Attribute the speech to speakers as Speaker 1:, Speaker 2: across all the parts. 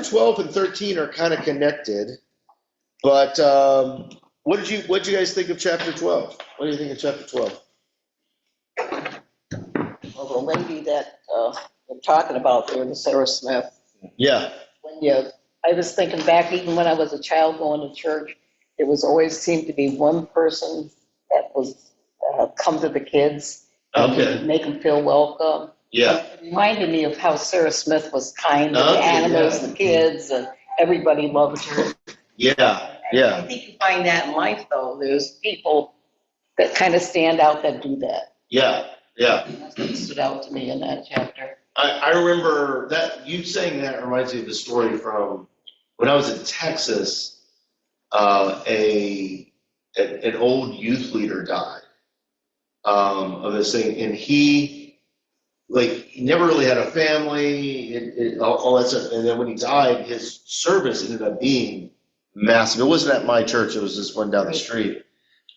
Speaker 1: 12 and 13 are kind of connected, but what did you guys think of chapter 12? What do you think of chapter 12?
Speaker 2: Well, the lady that we're talking about there, the Sarah Smith.
Speaker 1: Yeah.
Speaker 2: I was thinking back, even when I was a child going to church, it was always seemed to be one person that was come to the kids and
Speaker 1: Okay.
Speaker 2: make them feel welcome.
Speaker 1: Yeah.
Speaker 2: It reminded me of how Sarah Smith was kind to the
Speaker 1: Okay,
Speaker 2: animals,
Speaker 1: yeah.
Speaker 2: the kids, and everybody loved her.
Speaker 1: Yeah.
Speaker 2: I
Speaker 1: Yeah.
Speaker 2: think you find that in life, though. There's people that kind of stand out that do that.
Speaker 1: Yeah. Yeah.
Speaker 2: That's what stood out to me in that chapter.
Speaker 1: I remember that you saying that reminds me of the story from when I was in Texas. An old youth leader died of this thing, and he never really had a family, all that stuff. And then when he died, his service ended up being massive. It wasn't at my church; it was just one down the street.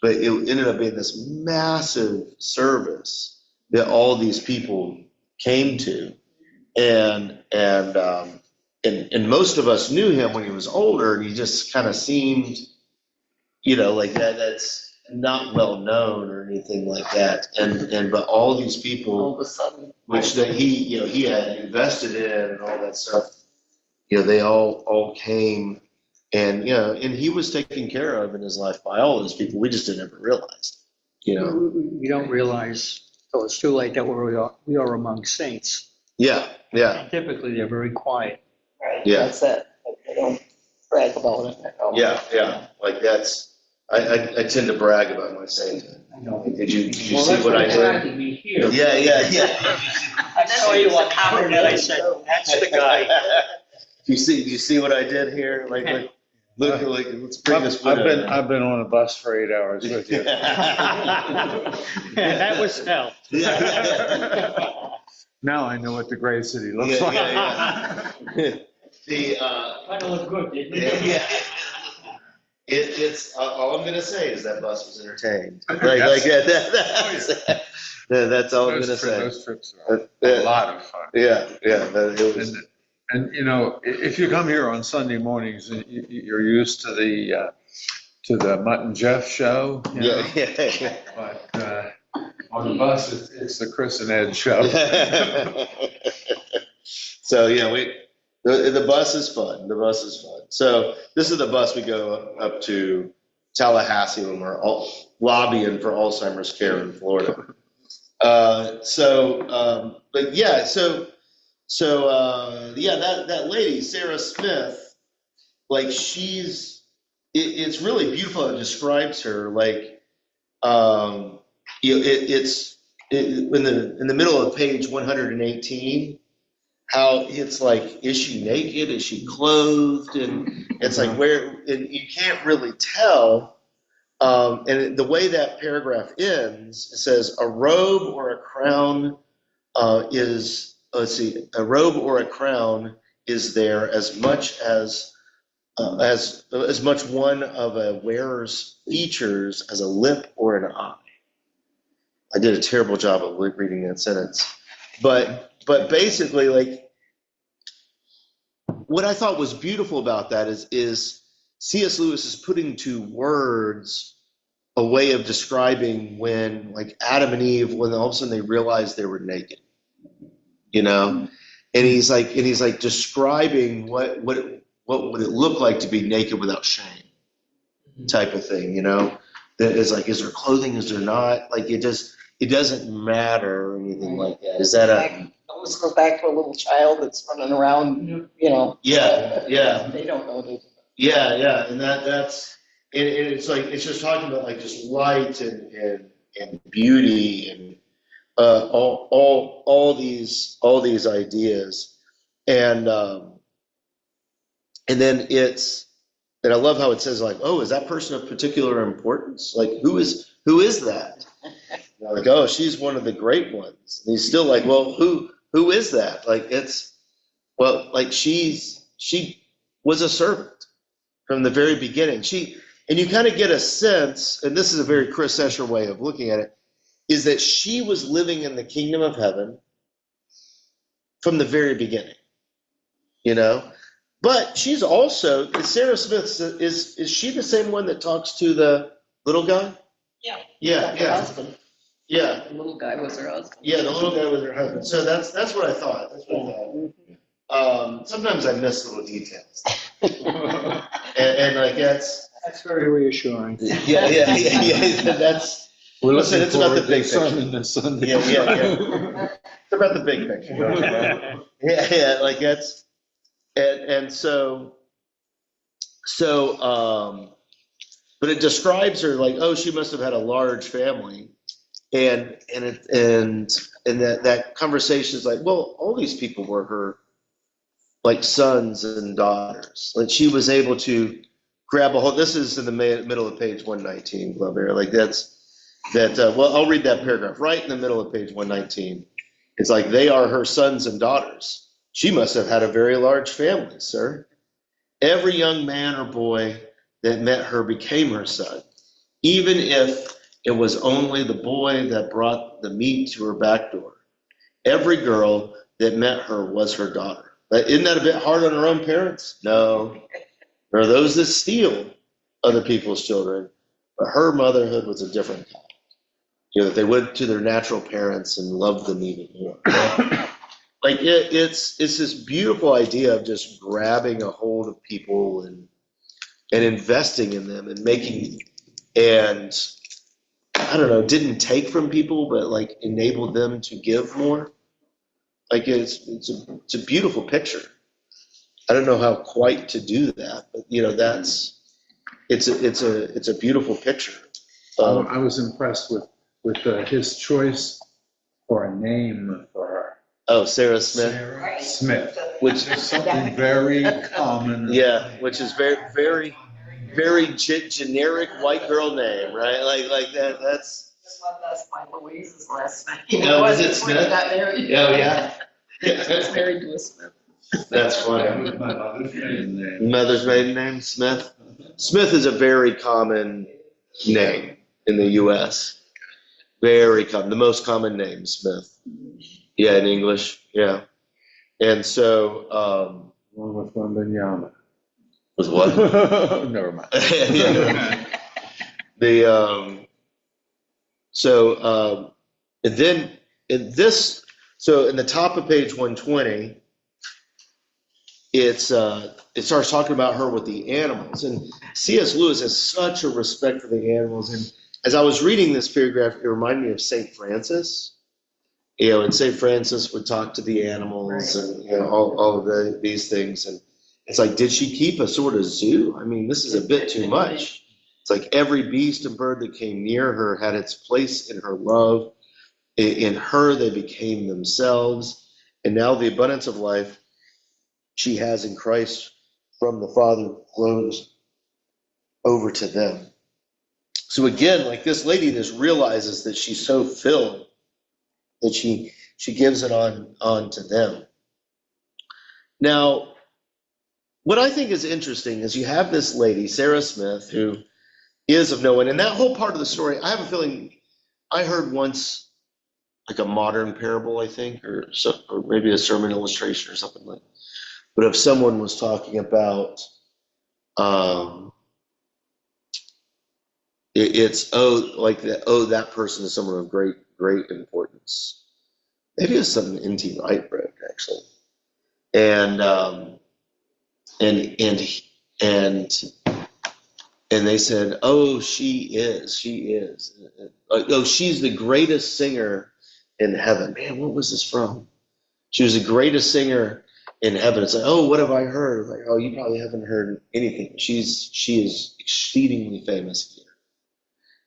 Speaker 1: But it ended up being this massive service that all these people came to, and most of us knew him when he was older, and he just kind of seemed, like that's not well known or anything like that. But all these people,
Speaker 2: All of a sudden,
Speaker 1: which that he had invested in and all that stuff, they all came, and and he was taken care of in his life by all those people. We just didn't ever realize,
Speaker 3: We don't realize till it's too late that we are among saints.
Speaker 1: Yeah, yeah,
Speaker 3: And typically, they're very quiet.
Speaker 2: right?
Speaker 1: Yeah.
Speaker 2: That's it. They don't brag about it.
Speaker 1: yeah. Like that's. I tend to brag about my sainthood.
Speaker 3: I know.
Speaker 1: Did you see what I did? Yeah.
Speaker 3: I saw you on the internet. I said, "That's the guy."
Speaker 1: You see what I did here? Look, let's bring this.
Speaker 4: I've been on a bus for 8 hours with you.
Speaker 3: That was hell.
Speaker 4: Now I know what the great city looks like.
Speaker 1: The
Speaker 3: Kind of looked good, didn't it?
Speaker 1: yeah. It's all I'm gonna say is that bus was entertained. That's all I'm gonna say.
Speaker 4: Those trips are a lot of fun.
Speaker 1: Yeah. It was.
Speaker 4: And if you come here on Sunday mornings, you're used to the Mutt and Jeff show.
Speaker 1: Yeah.
Speaker 4: But on the bus, it's the Chris and Ed show.
Speaker 1: So the bus is fun. The bus is fun. So this is the bus we go up to Tallahassee when we're lobbying for Alzheimer's care in Florida. That lady Sarah Smith, it's really beautiful. It describes her it's in the middle of page 118. How it's is she naked? Is she clothed? And it's and you can't really tell. And the way that paragraph ends, it says, a robe or a crown a robe or a crown is there as much one of a wearer's features as a lip or an eye. I did a terrible job of reading that sentence. But basically, what I thought was beautiful about that is C.S. Lewis is putting to words a way of describing when, Adam and Eve, when all of a sudden they realized they were naked, and he's describing what would it look like to be naked without shame, type of thing, that is is there clothing, is there not? It doesn't matter or anything like that. Is that
Speaker 2: Let's go back to a little child that's running around,
Speaker 1: Yeah.
Speaker 2: They don't know this.
Speaker 1: Yeah, and that's and it's just talking about just light and beauty and all these ideas, and then and I love how it says is that person of particular importance? Who is that? Oh, she's one of the great ones. And he's still well, who is that? She was a servant from the very beginning. And you kind of get a sense, and this is a very Chris Escher way of looking at it, is that she was living in the kingdom of heaven from the very beginning. But she's also, Sarah Smith, is she the same one that talks to the little guy?
Speaker 2: Yeah.
Speaker 1: Yeah,
Speaker 2: Her
Speaker 1: yeah,
Speaker 2: husband,
Speaker 1: yeah,
Speaker 2: the little guy was her husband.
Speaker 1: yeah. The little guy was her husband. So that's what I thought. That's what I thought. Sometimes I miss little details, and like
Speaker 3: That's very reassuring.
Speaker 1: yeah. That's
Speaker 4: We're
Speaker 1: listen.
Speaker 4: looking
Speaker 1: It's about the
Speaker 4: forward to
Speaker 1: big
Speaker 4: sun
Speaker 1: picture.
Speaker 4: in the Sunday.
Speaker 1: Yeah. It's about the big picture. Yeah. Like that's and so. But it describes her like, oh, she must have had a large family, and that conversation is like, well, all these people were her like sons and daughters. Like she was able to grab a hold. This is in the middle of page 119, Glover. Like that. Well, I'll read that paragraph right in the middle of page 119. It's like they are her sons and daughters. She must have had a very large family, sir. Every young man or boy that met her became her son, even if it was only the boy that brought the meat to her back door. Every girl that met her was her daughter. But isn't that a bit hard on her own parents? No. There are those that steal other people's children, but her motherhood was a different kind. You know, that they went to their natural parents and loved them even more. Like it's this beautiful idea of just grabbing a hold of people and investing in them and making and I don't know, didn't take from people, but like enabled them to give more. Like it's a beautiful picture. I don't know how quite to do that, but you know that's it's a beautiful picture.
Speaker 4: I was impressed with his choice for a name for her.
Speaker 1: Oh, Sarah Smith.
Speaker 4: Sarah Smith,
Speaker 1: Which
Speaker 4: is something very common.
Speaker 1: yeah, which is very generic white girl name, right? Like that. That's
Speaker 2: That's my Louise's last name.
Speaker 1: Oh, is it Smith?
Speaker 2: Got married.
Speaker 1: oh yeah.
Speaker 2: She was married to a Smith.
Speaker 1: That's
Speaker 4: That
Speaker 1: funny.
Speaker 4: was my mother's maiden name.
Speaker 1: Mother's maiden name, Smith. Smith is a very common name in the U.S. Very common, the most common name, Smith. Yeah, in English. Yeah, and so
Speaker 4: One with Wembenyama.
Speaker 1: was what?
Speaker 4: Never mind.
Speaker 1: Yeah. The so and then in this so in the top of page 120 it starts talking about her with the animals and C.S. Lewis has such a respect for the animals and as I was reading this paragraph it reminded me of St. Francis, you know, and St. Francis would talk to the animals and you know all of these things and it's like did she keep a sort of zoo? I mean this is a bit too much. It's like every beast and bird that came near her had its place in her love. In her, they became themselves. And now the abundance of life she has in Christ from the Father flows over to them. So again, like this lady just realizes that she's so filled that she gives it on to them. Now, what I think is interesting is you have this lady, Sarah Smith, who is of no one. And that whole part of the story, I have a feeling I heard once like a modern parable, I think, or maybe a sermon illustration or something like that. But if someone was talking about it's like that that person is someone of great importance. Maybe it's something N.T. Wright wrote actually. And and and they said, oh, she is. Like, oh, she's the greatest singer in heaven. Man, what was this from? She was the greatest singer in heaven. It's like, oh, what have I heard? Like, oh, you probably haven't heard anything. She is exceedingly famous here.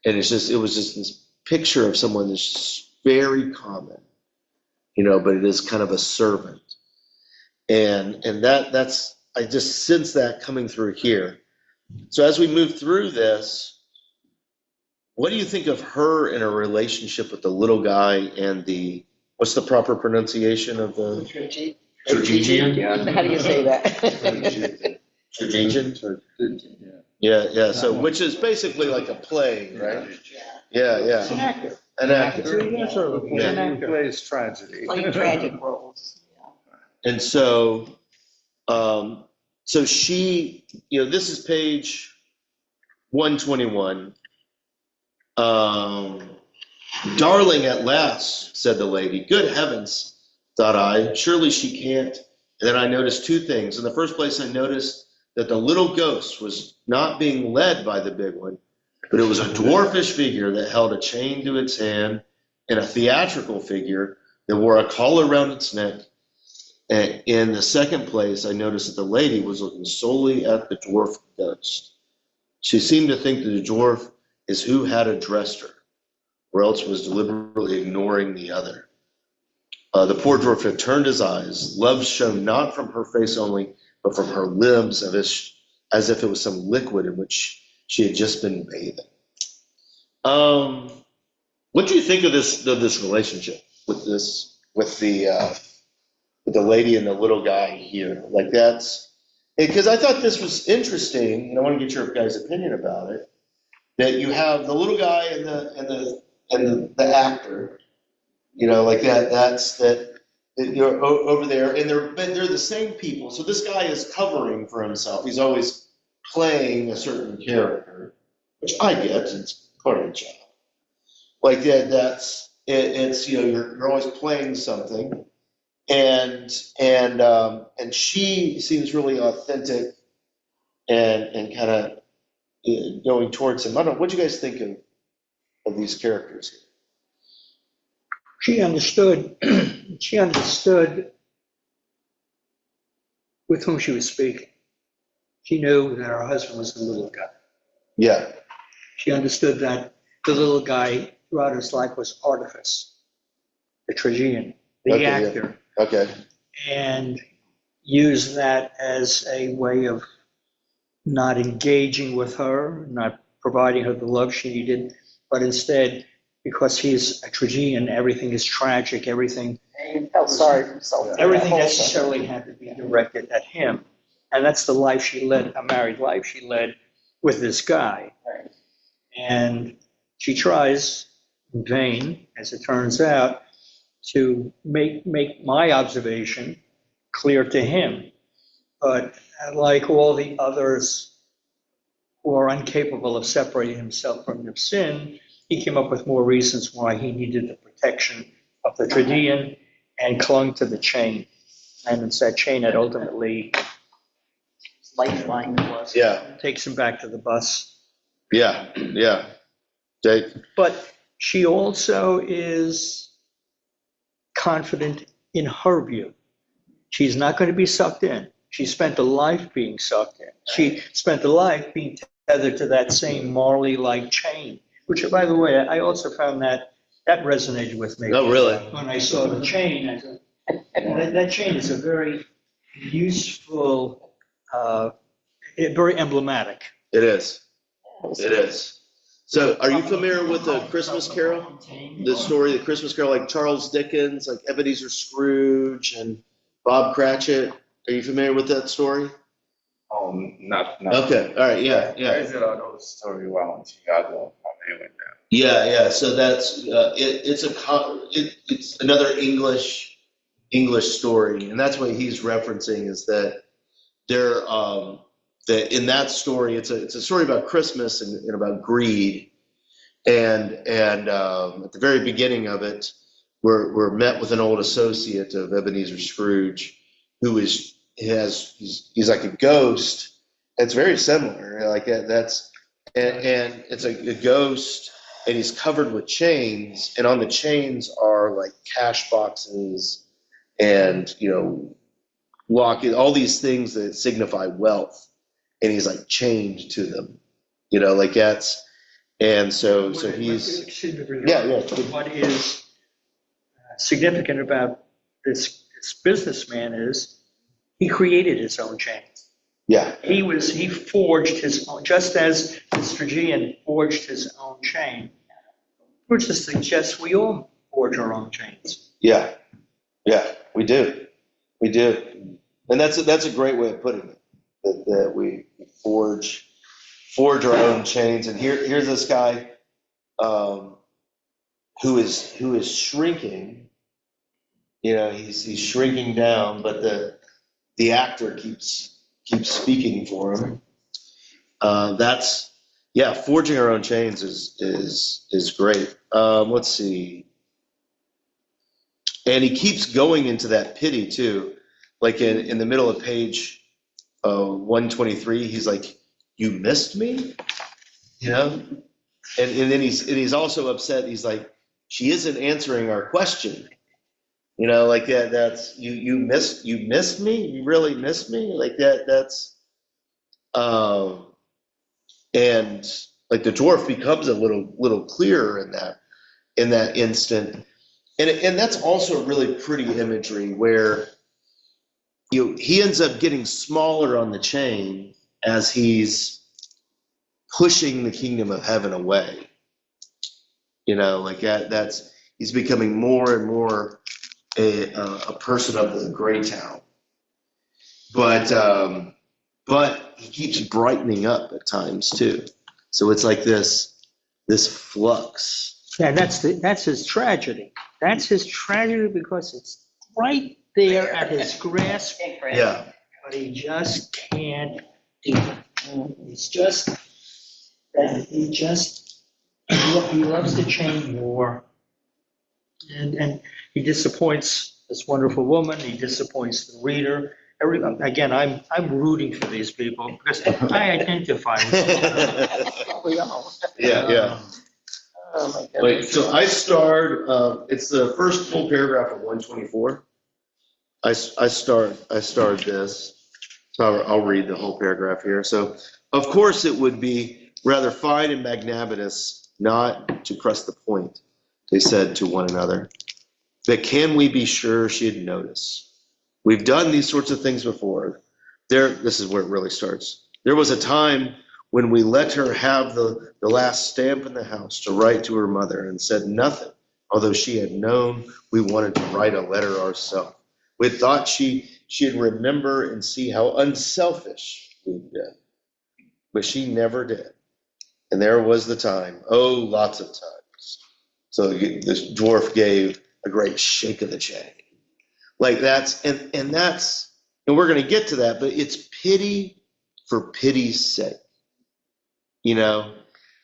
Speaker 1: And it was just this picture of someone that's very common, you know, but it is kind of a servant. And that's I just sense that coming through here. So as we move through this, what do you think of her in a relationship with the little guy and what's the proper pronunciation of the Georgian?
Speaker 2: How do you say that?
Speaker 1: Georgian? Yeah. So which is basically like a play, right? Yeah.
Speaker 3: An actor.
Speaker 1: An actor.
Speaker 3: An
Speaker 4: Who
Speaker 3: actor.
Speaker 4: plays tragedy.
Speaker 2: Playing tragic roles.
Speaker 1: And so So she, this is page 121. Darling, at last, said the lady. Good heavens, thought I. Surely she can't. And then I noticed two things. In the first place, I noticed that the little ghost was not being led by the big one, but it was a dwarfish figure that held a chain to its hand and a theatrical figure that wore a collar around its neck. And in the second place, I noticed that the lady was looking solely at the dwarf ghost. She seemed to think that the dwarf is who had addressed her, or else was deliberately ignoring the other. The poor dwarf had turned his eyes. Love shone not from her face only, but from her limbs, as if it was some liquid in which she had just been bathing. What do you think of this relationship with the lady and the little guy here? Like that's because I thought this was interesting, and I want to get your guys' opinion about it. That you have the little guy and the actor, like that. That's that. Over there, and they're the same people. So this guy is covering for himself. He's always playing a certain character, which I get. It's part of the job. Like that. That's it, it's you're always playing something, and she seems really authentic and kind of going towards him. I don't know. What do you guys think of these characters here?
Speaker 3: She understood. She understood with whom she was speaking. She knew that her husband was the little guy.
Speaker 1: Yeah.
Speaker 3: She understood that the little guy throughout his life was artifice, the tragedian, the
Speaker 1: Okay,
Speaker 3: actor,
Speaker 1: yeah. Okay.
Speaker 3: and used that as a way of not engaging with her, not providing her the love she needed, but instead, because he's a tragedian, everything is tragic, everything
Speaker 2: And he felt sorry for himself.
Speaker 3: everything necessarily had to be directed at him. And that's the life she led, a married life she led with this guy.
Speaker 2: Right.
Speaker 3: And she tries in vain, as it turns out, to make my observation clear to him. But like all the others who are incapable of separating himself from their sin, he came up with more reasons why he needed the protection of the tragedian and clung to the chain. And it's that chain that ultimately
Speaker 2: Lifeline was.
Speaker 1: Yeah.
Speaker 3: takes him back to the bus.
Speaker 1: Yeah. Yeah. Jake.
Speaker 3: But she also is confident in her view. She's not going to be sucked in. She spent a life being sucked in. She spent a life being tethered to that same Marley-like chain, which, by the way, I also found that resonated with me.
Speaker 1: Oh, really?
Speaker 3: When I saw the chain, that chain is a very useful, very emblematic.
Speaker 1: It is. It is. So, are you familiar with the Christmas Carol? The story, the Christmas Carol, like Charles Dickens, like Ebenezer Scrooge and Bob Cratchit. Are you familiar with that story?
Speaker 5: Not.
Speaker 1: Okay. All right. Yeah.
Speaker 5: I
Speaker 1: Yeah.
Speaker 5: heard a lot of story while in Chicago. I went there.
Speaker 1: Yeah. Yeah. So that's it's another English story, and that's what he's referencing is that there that in that story it's a story about Christmas and about greed, and at the very beginning of it, we're met with an old associate of Ebenezer Scrooge, who he's like a ghost. It's very similar, like that's and it's a ghost, and he's covered with chains, and on the chains are like cash boxes and locking all these things that signify wealth, and he's like chained to them, like that's and so he's yeah.
Speaker 3: What is significant about this businessman is he created his own chain.
Speaker 1: Yeah.
Speaker 3: He forged his own, just as the Stygian forged his own chain, which suggests we all forge our own chains.
Speaker 1: Yeah. Yeah. We do. And that's a great way of putting it. That we forge our own chains. And here's this guy who is shrinking. He's shrinking down, but the actor keeps keeps speaking for him. That's yeah, forging our own chains is great. Let's see, and he keeps going into that pity too. Like in the middle of page 123, he's like, "You missed me," you know, and then he's also upset. He's like, "She isn't answering our question." You know, like that's you missed me? You really missed me? Like that's um and like the dwarf becomes a little clearer in that instant. And that's also really pretty imagery where he ends up getting smaller on the chain as he's pushing the kingdom of heaven away. You know, like that's he's becoming more and more a person of the gray town. But he keeps brightening up at times too. So it's like this flux.
Speaker 3: Yeah, that's his tragedy. That's his tragedy because it's right there at his grasp,
Speaker 1: Yeah.
Speaker 3: but he just can't do it. It's just that he loves the chain more, and he disappoints this wonderful woman. He disappoints the reader. Again, I'm rooting for these people because I identify with them.
Speaker 2: We all.
Speaker 1: Yeah.
Speaker 2: Oh, my
Speaker 1: Like,
Speaker 2: goodness.
Speaker 1: so I starred, it's the first full paragraph of 124. I starred this. So I'll read the whole paragraph here. So, of course, it would be rather fine and magnanimous not to press the point, they said to one another. But can we be sure she'd notice? We've done these sorts of things before. This is where it really starts. There was a time when we let her have the last stamp in the house to write to her mother and said nothing, although she had known we wanted to write a letter ourselves. We thought she'd remember and see how unselfish we'd been. But she never did. And there was the time, lots of times. So this dwarf gave a great shake of the chain. Like and we're going to get to that, but it's pity for pity's sake. You know,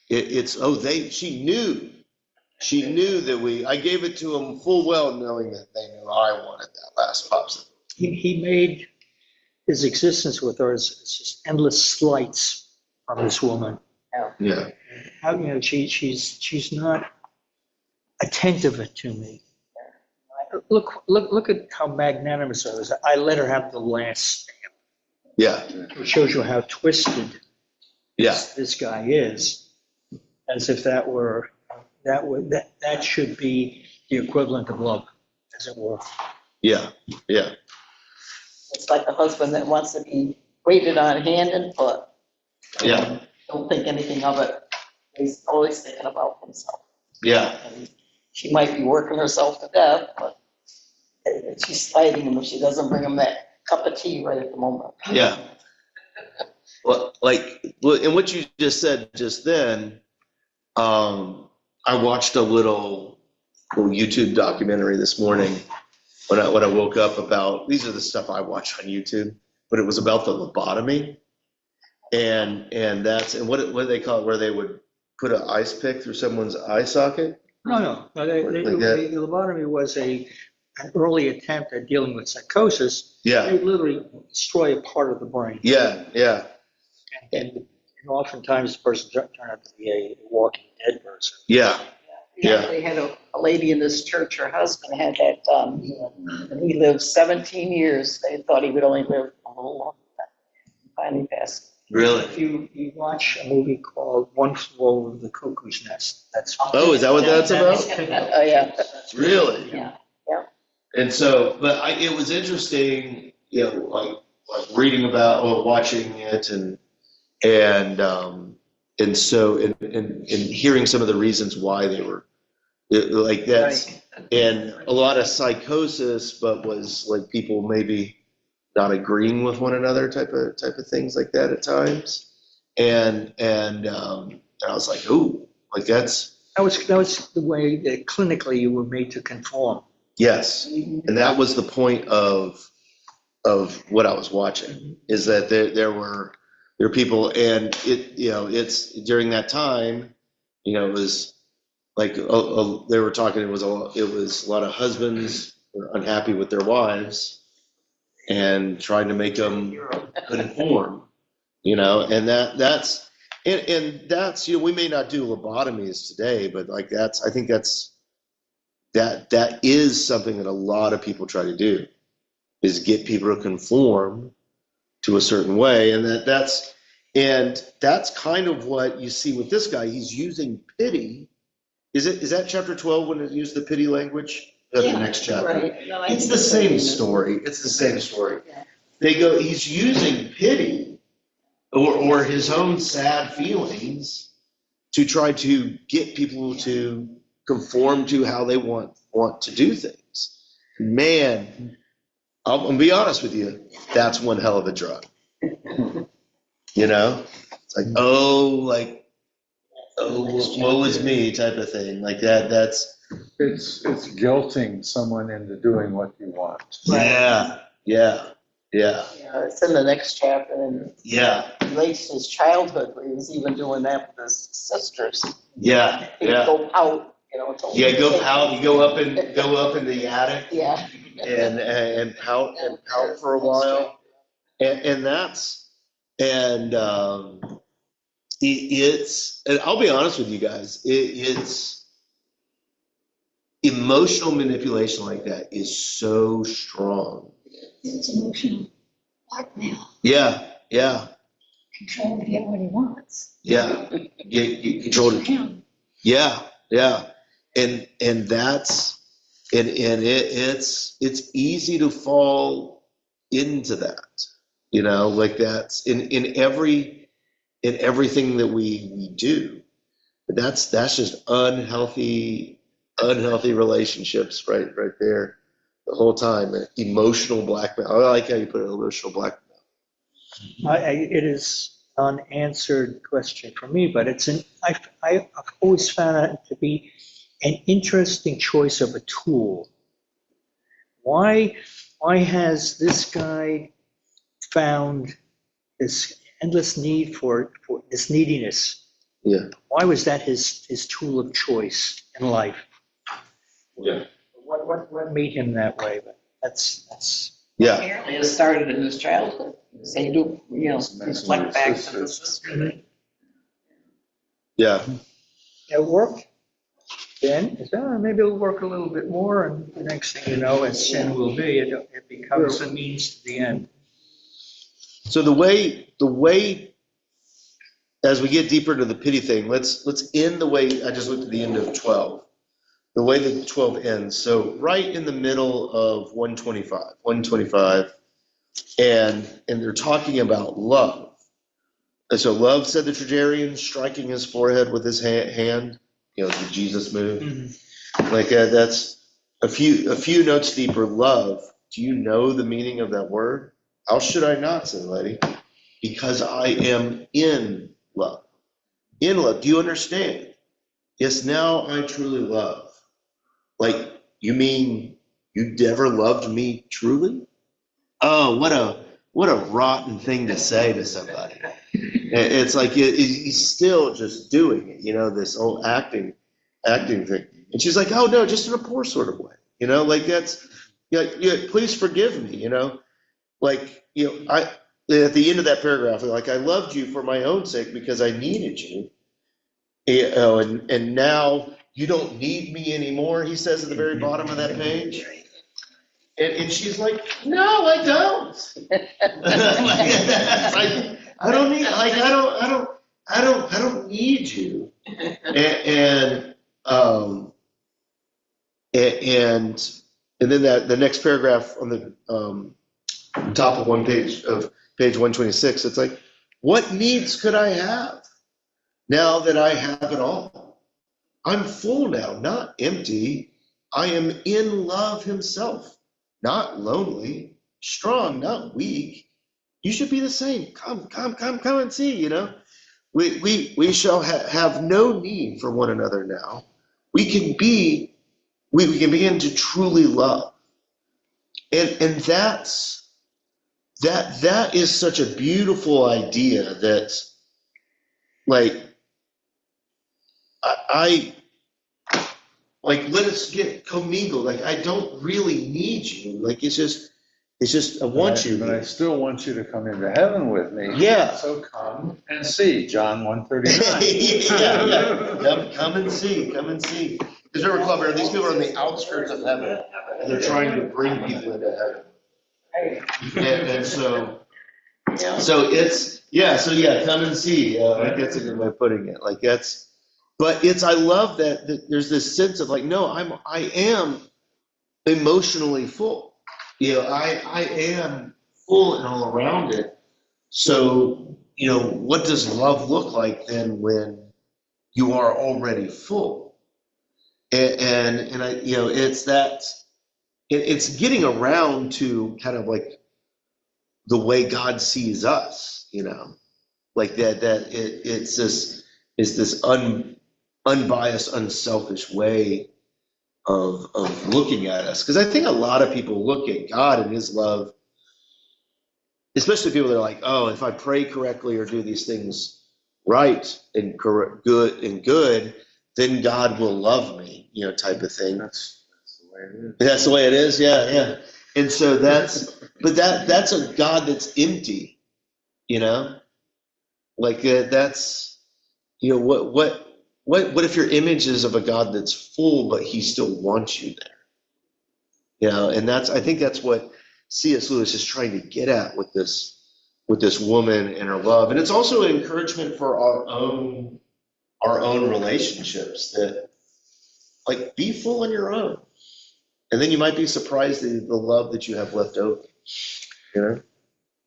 Speaker 1: she knew that I gave it to them full well knowing that they knew I wanted that last popsicle.
Speaker 3: He made his existence with her as just endless slights from this woman.
Speaker 1: Yeah.
Speaker 3: How, she's not attentive to me. Look at how magnanimous I was. I let her have the last stamp.
Speaker 1: Yeah.
Speaker 3: It shows you how twisted
Speaker 1: Yeah.
Speaker 3: this guy is, as if that should be the equivalent of love, as it were.
Speaker 1: Yeah. Yeah.
Speaker 2: It's like a husband that wants to be waited on hand and foot.
Speaker 1: Yeah.
Speaker 2: Don't think anything of it. He's always thinking about himself.
Speaker 1: Yeah.
Speaker 2: And she might be working herself to death, but she's fighting him if she doesn't bring him that cup of tea right at the moment.
Speaker 1: Yeah. Well, and what you just said just then, I watched a little YouTube documentary this morning when I woke up about, these are the stuff I watch on YouTube, but it was about the lobotomy. And what do they call it, where they would put an ice pick through someone's eye socket?
Speaker 3: No. The
Speaker 1: that?
Speaker 3: lobotomy was an early attempt at dealing with psychosis.
Speaker 1: Yeah.
Speaker 3: They literally destroy a part of the brain.
Speaker 1: Yeah.
Speaker 3: And oftentimes the person turned out to be a walking dead person.
Speaker 1: Yeah.
Speaker 2: They had a lady in this church, her husband had that done, and he lived 17 years. They thought he would only live a little longer. Finally passed.
Speaker 1: Really?
Speaker 3: If you watch a movie called One Flew Over the Cuckoo's Nest, that's
Speaker 1: Is that what that's about?
Speaker 2: Oh, yeah.
Speaker 1: Really?
Speaker 2: Yeah.
Speaker 1: And so, but it was interesting, like reading about or watching it and so and hearing some of the reasons why they were like that's
Speaker 2: Right.
Speaker 1: and a lot of psychosis, but was like people maybe not agreeing with one another type of things like that at times. And I was like, ooh, like that
Speaker 3: was the way that clinically you were made to conform.
Speaker 1: yes. And that was the point of of what I was watching, is that there were people, and it's during that time, it was like they were talking. It was a lot of husbands were unhappy with their wives and trying to make them conform, and that's we may not do lobotomies today, but like I think that is something that a lot of people try to do, is get people to conform to a certain way, and that's kind of what you see with this guy. He's using pity. Is that chapter 12 when it used the pity language? That's the next chapter.
Speaker 2: Right. No,
Speaker 1: It's the same story. It's the same story.
Speaker 2: Yeah.
Speaker 1: He's using pity or his own sad feelings to try to get people to conform to how they want to do things. Man, I'm gonna be honest with you, that's one hell of a drug. It's like, woe is me type of thing. Like that.
Speaker 4: It's guilting someone into doing what you want.
Speaker 1: Yeah.
Speaker 2: It's in the next chapter, and
Speaker 1: Yeah.
Speaker 2: it relates to his childhood, where he was even doing that with his sisters.
Speaker 1: Yeah.
Speaker 2: He'd go out,
Speaker 1: Yeah, go pout. You go up in the attic.
Speaker 2: Yeah.
Speaker 1: And pout for a while, and it's, and I'll be honest with you guys, it's emotional manipulation like that is so strong.
Speaker 6: It's emotional blackmail,
Speaker 1: Yeah.
Speaker 6: control to get what he wants.
Speaker 1: Yeah. You control it.
Speaker 6: Him.
Speaker 1: Yeah. And that's it's easy to fall into that, like that's in everything that we do. But that's just unhealthy relationships right there the whole time. Emotional blackmail. I like how you put it, emotional blackmail.
Speaker 3: It is an unanswered question for me, but I've always found it to be an interesting choice of a tool. Why has this guy found this endless need for this neediness?
Speaker 1: Yeah.
Speaker 3: Why was that his tool of choice in life?
Speaker 1: Yeah.
Speaker 3: What made him that way? But that's
Speaker 1: Yeah.
Speaker 2: Apparently it started in his childhood. So you do, reflect back to the sister.
Speaker 1: Yeah.
Speaker 3: it worked. Then maybe it'll work a little bit more, and the next thing you know, as sin will be, it becomes a means to the end.
Speaker 1: So the way as we get deeper into the pity thing, let's end the way I just looked at the end of 12. The way that 12 ends. So right in the middle of 125, and they're talking about love. And so love, said the Tragedian, striking his forehead with his hand, the Jesus move.
Speaker 3: Mm-hmm.
Speaker 1: Like that's a few notes deeper. Love. Do you know the meaning of that word? How should I not, said the lady? Because I am in love. In love. Do you understand? Yes, now I truly love. Like, you mean you never loved me truly? Oh, what a rotten thing to say to somebody. It's like he's still just doing it, this whole acting thing. And she's like, oh no, just in a poor sort of way, like that's, please forgive me, like, I at the end of that paragraph, like I loved you for my own sake because I needed you, and now you don't need me anymore. He says at the very bottom of that page. And she's like, no, I don't. Like, I don't need, like, I don't need you. And then the next paragraph on the top of one page of page 126, it's like, what needs could I have now that I have it all? I'm full now, not empty. I am in love himself. Not lonely, strong, not weak. You should be the same. Come and see, We shall have no need for one another now. We can begin to truly love. And that's that is such a beautiful idea that, like, I like, let us get commingled. Like, I don't really need you. Like, it's just I want you
Speaker 4: But I
Speaker 1: here.
Speaker 4: still want you to come into heaven with me.
Speaker 1: Yeah.
Speaker 4: So come and see, John 1:39.
Speaker 1: Yeah, yeah. Come and see. Come and see. Because remember, Clubber, these people are on the outskirts of heaven, and they're trying to bring people into heaven. And so it's so yeah, come and see. Like that's a good way of putting it. Like but I love that there's this sense of like, no, I am emotionally full. I am full and all around it. So, what does love look like then when you are already full? And I, it's that it's getting around to kind of like the way God sees us, like it's this unbiased, unselfish way of looking at us. Because I think a lot of people look at God and his love, especially people that are like, oh, if I pray correctly or do these things right and good, then God will love me, type of thing.
Speaker 4: That's the way it is.
Speaker 1: That's the way it is, yeah, yeah. And so that's a God that's empty, like that's what if your image is of a God that's full, but he still wants you there, and I think that's what C.S. Lewis is trying to get at with this woman and her love, and it's also an encouragement for our own relationships that, like, be full on your own. And then you might be surprised at the love that you have left over.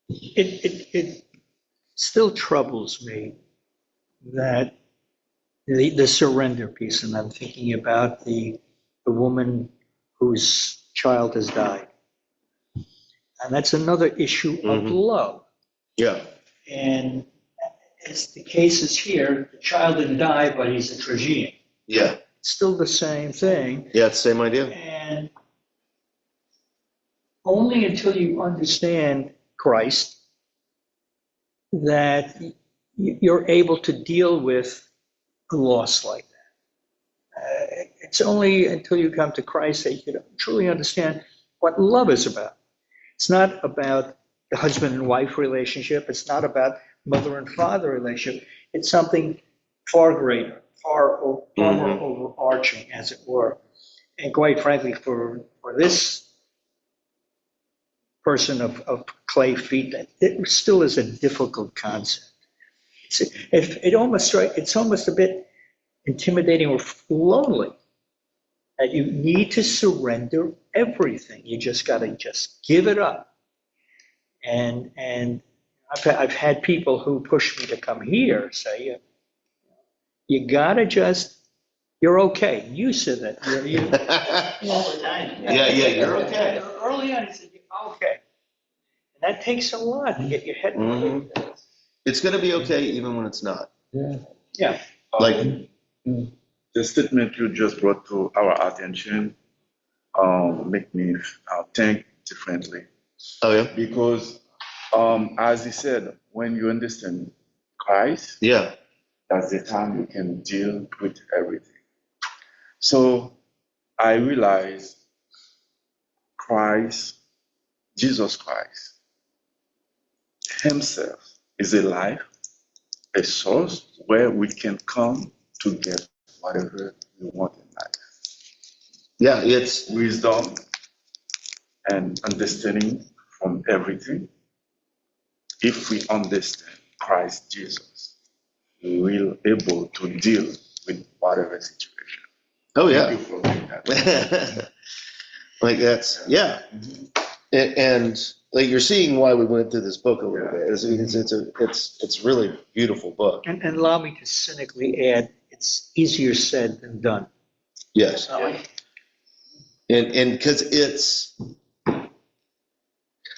Speaker 3: It still troubles me that the surrender piece, and I'm thinking about the woman whose child has died. And that's another issue of love.
Speaker 1: Yeah.
Speaker 3: And as the case is here, the child didn't die, but he's a tragedian.
Speaker 1: Yeah.
Speaker 3: It's still the same thing.
Speaker 1: Yeah, it's the same idea.
Speaker 3: And only until you understand Christ that you're able to deal with a loss like that. It's only until you come to Christ that you can truly understand what love is about. It's not about the husband and wife relationship. It's not about mother and father relationship. It's something far greater, far more overarching, as it were. And quite frankly, for this person of clay feet, it still is a difficult concept. It's almost a bit intimidating or lonely that you need to surrender everything. You just got to give it up. And I've had people who push me to come here say, you got to you're okay. You said that.
Speaker 2: All the time.
Speaker 1: Yeah, you're okay.
Speaker 3: Early on, he said, okay. And that takes a lot to get your head around that.
Speaker 1: It's going to be okay even when it's not.
Speaker 3: Yeah.
Speaker 1: Like,
Speaker 5: The statement you just brought to our attention make me think differently.
Speaker 1: oh yeah,
Speaker 5: Because, as he said, when you understand Christ,
Speaker 1: yeah,
Speaker 5: that's the time you can deal with everything. So I realize Jesus Christ himself is a life, a source where we can come to get whatever we want in life.
Speaker 1: yeah. It's
Speaker 5: Wisdom and understanding from everything. If we understand Christ Jesus, we will be able to deal with whatever situation.
Speaker 1: oh
Speaker 5: Thank
Speaker 1: yeah.
Speaker 5: you for doing that.
Speaker 1: Like that's yeah. And like you're seeing why we went through this book a little bit. It's really a beautiful book.
Speaker 3: And allow me to cynically add, it's easier said than done.
Speaker 1: Yes. And because it's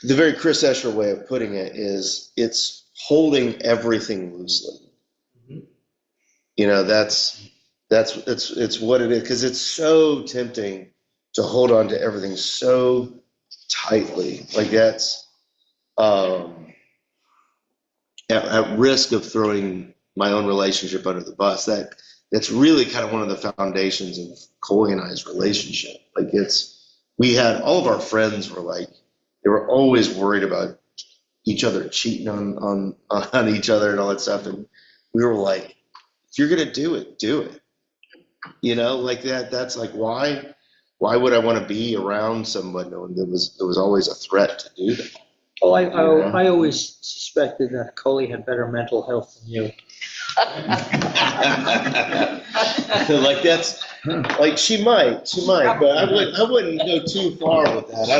Speaker 1: the very Chris Escher way of putting it is it's holding everything loosely. It's what it is, because it's so tempting to hold on to everything so tightly. Like at risk of throwing my own relationship under the bus, that's really kind of one of the foundations of Coley and I's relationship. Like we had all of our friends were like, they were always worried about each other cheating on each other and all that stuff. And we were like, if you're going to do it, do it. Like that's like, why would I want to be around someone knowing there was always a threat to do that?
Speaker 3: Well, I always suspected that Coley had better mental health than you.
Speaker 1: Like that's like she might, but I wouldn't go too far with that.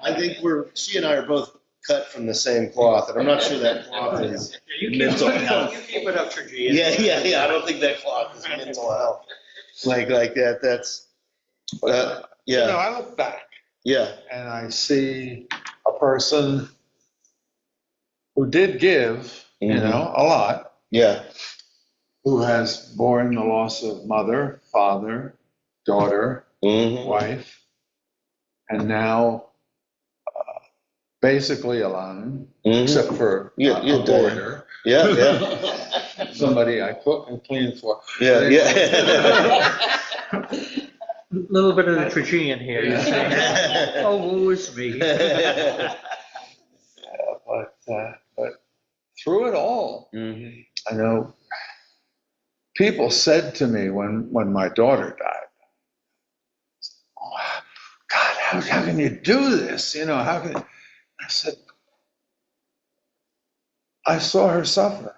Speaker 1: I think she and I are both cut from the same cloth, and I'm not sure that cloth is mental health.
Speaker 3: You keep it up, Sergio.
Speaker 1: Yeah. I don't think that cloth is mental health. Like that. That's yeah.
Speaker 4: I look back
Speaker 1: Yeah.
Speaker 4: and I see a person who did give,
Speaker 1: Mhm.
Speaker 4: a lot,
Speaker 1: Yeah.
Speaker 4: who has borne the loss of mother, father, daughter,
Speaker 1: Mm-hmm.
Speaker 4: wife, and now basically alone, except for
Speaker 1: Yeah,
Speaker 4: a
Speaker 1: you're
Speaker 4: boarder,
Speaker 1: Yeah.
Speaker 4: somebody I cook and clean for.
Speaker 1: Yeah.
Speaker 3: A little bit of the Trajan here. You see. Oh, woe is me.
Speaker 4: But through it all,
Speaker 1: Mm-hmm.
Speaker 4: I know people said to me when my daughter died, "Oh, God, how can you do this? How can?" I said, I saw her suffer.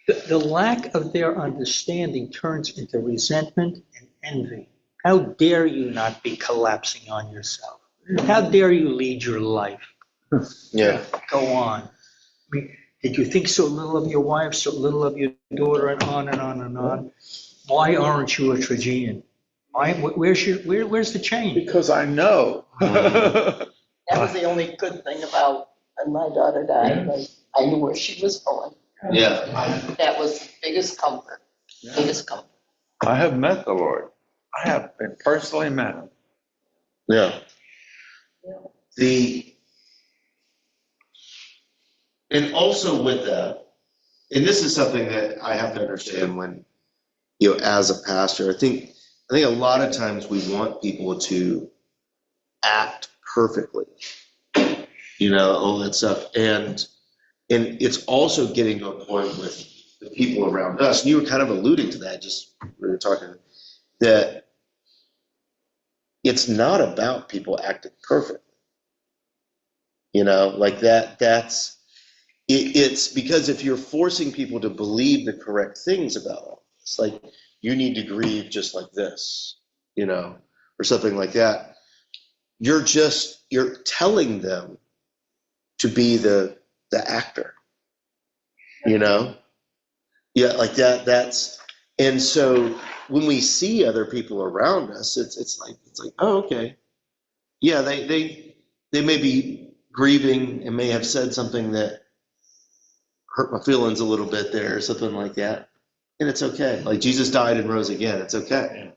Speaker 3: The lack of their understanding turns into resentment and envy. How dare you not be collapsing on yourself? How dare you lead your life?
Speaker 1: Yeah.
Speaker 3: Go on. I mean, did you think so little of your wife, so little of your daughter, and on and on and on? Why aren't you a Trajan? Where's the change?
Speaker 4: Because I know.
Speaker 2: That was the only good thing about when my daughter died. Like, I knew where she was going.
Speaker 1: Yeah.
Speaker 2: That was the biggest comfort. Biggest comfort.
Speaker 4: I have met the Lord. I have been personally met him.
Speaker 1: Yeah. And also with that, and this is something that I have to understand when, as a pastor, I think a lot of times we want people to act perfectly, all that stuff. And it's also getting to a point with the people around us. And you were kind of alluding to that, just we were talking, that it's not about people acting perfectly. Like it's because if you're forcing people to believe the correct things about all this, like you need to grieve just like this, or something like that, you're telling them to be the actor, Yeah, like that. And so when we see other people around us, it's like, oh, okay. Yeah, they may be grieving and may have said something that hurt my feelings a little bit there or something like that. And it's okay. Like Jesus died and rose again. It's okay.